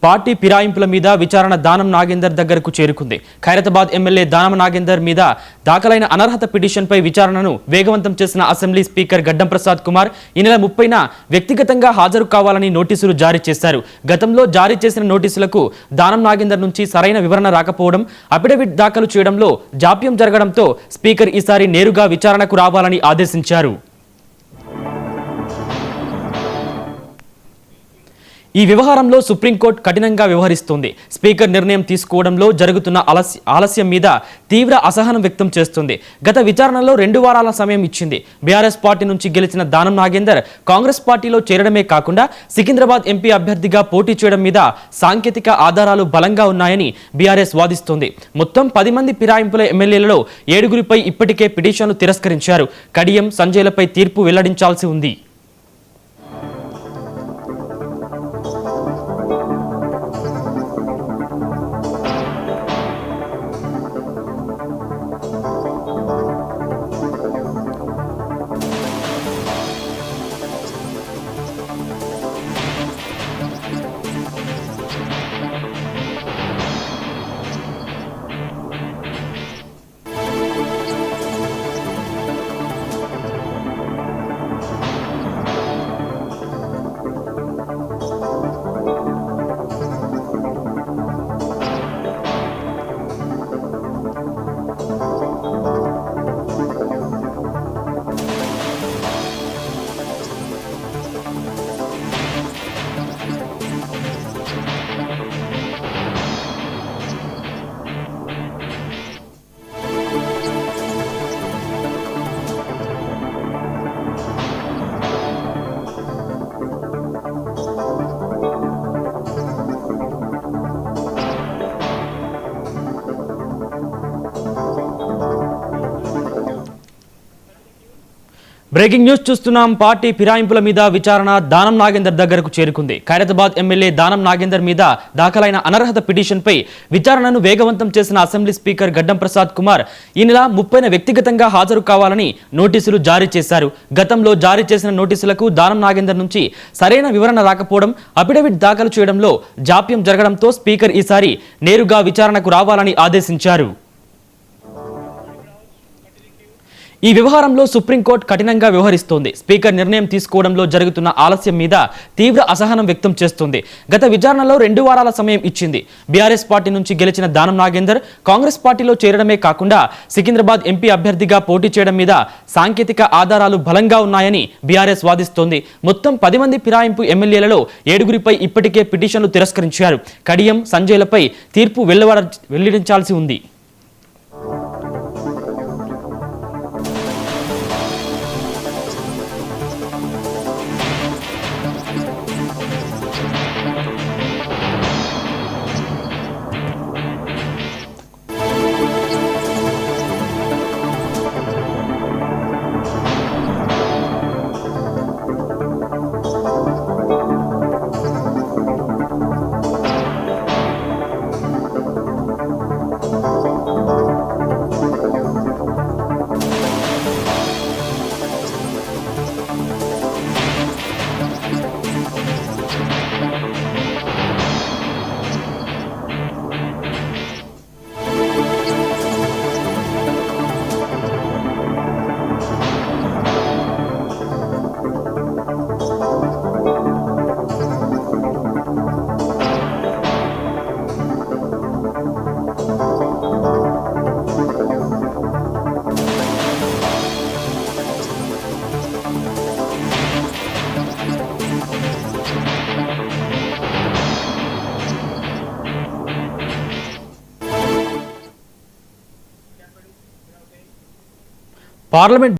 Party ఫిరాయింపుల మీద విచారణ దానం నాగేందర్ దగ్గరకు చేరుకుంది. ఖైరతాబాద్ ఎమ్మెల్యే దానం నాగేందర్ మీద దాఖలైన అనర్హత పిటిషన్పై విచారణను వేగవంతం చేసిన అసెంబ్లీ స్పీకర్ గడ్డం ప్రసాద్ కుమార్ ఈ నెల 30న వ్యక్తిగతంగా హాజరు కావాలని నోటీసులు జారీ చేశారు. గతంలో జారీ చేసిన నోటీసులకు దానం నాగేందర్ నుంచి సరైన వివరణ రాకపోవడం, అఫిడవిట్ దాఖలు చేయడంలో జాప్యం జరగడంతో స్పీకర్ ఈసారి నేరుగా విచారణకు రావాలని ఆదేశించారు. ఈ వ్యవహారంలో సుప్రీంకోర్టు కఠినంగా వ్యవహరిస్తోంది. స్పీకర్ నిర్ణయం తీసుకోవడంలో జరుగుతున్న ఆలస్యం మీద తీవ్ర అసహనం వ్యక్తం చేస్తుంది. గత విచారణలో 2 వారాల సమయం ఇచ్చింది. బీఆర్ఎస్ పార్టీ నుంచి గెలిచిన దానం నాగేందర్ కాంగ్రెస్ పార్టీలో చేరడమే కాకుండా సికింద్రాబాద్ ఎంపీ అభ్యర్థిగా పోటీ చేయడం మీద సాంకేతిక ఆధారాలు బలంగా ఉన్నాయని బీఆర్ఎస్ వాదిస్తోంది. మొత్తం 10 మంది ఫిరాయింపుల ఎమ్మెల్యేలలో 7గురిపై ఇప్పటికే పిటిషన్లు తిరస్కరించారు. కడియం, సంజయ్లపై తీర్పు వెల్లడించాల్సి ఉంది. బ్రేకింగ్ న్యూస్ చూస్తున్నాం. పార్టీ ఫిరాయింపుల మీద విచారణ దానం నాగేందర్ దగ్గరకు చేరుకుంది. ఖైరతాబాద్ ఎమ్మెల్యే దానం నాగేందర్ మీద దాఖలైన అనర్హత పిటిషన్పై విచారణను వేగవంతం చేసిన అసెంబ్లీ స్పీకర్ గడ్డం ప్రసాద్ కుమార్ ఈ నెల 30న వ్యక్తిగతంగా హాజరు కావాలని నోటీసులు జారీ చేశారు. గతంలో జారీ చేసిన నోటీసులకు దానం నాగేందర్ నుంచి సరైన వివరణ రాకపోవడం, అఫిడవిట్ దాఖలు చేయడంలో జాప్యం జరగడంతో స్పీకర్ ఈసారి నేరుగా విచారణకు రావాలని ఆదేశించారు. ఈ వ్యవహారంలో సుప్రీంకోర్టు కఠినంగా వ్యవహరిస్తోంది. స్పీకర్ నిర్ణయం తీసుకోవడంలో జరుగుతున్న ఆలస్యం మీద తీవ్ర అసహనం వ్యక్తం చేస్తోంది. గత విచారణలో 2 వారాల సమయం ఇచ్చింది. బీఆర్ఎస్ పార్టీ నుంచి గెలిచిన దానం నాగేందర్ కాంగ్రెస్ పార్టీలో చేరడమే కాకుండా సికింద్రాబాద్ ఎంపీ అభ్యర్థిగా పోటీ చేయడం మీద సాంకేతిక ఆధారాలు బలంగా ఉన్నాయని బీఆర్ఎస్ వాదిస్తోంది. మొత్తం 10 మంది ఫిరాయింపు ఎమ్మెల్యేలలో 7గురిపై ఇప్పటికే పిటిషన్లు తిరస్కరించారు. కడియం, సంజయ్లపై తీర్పు వెల్లడించాల్సి ఉంది. పార్లమెంట్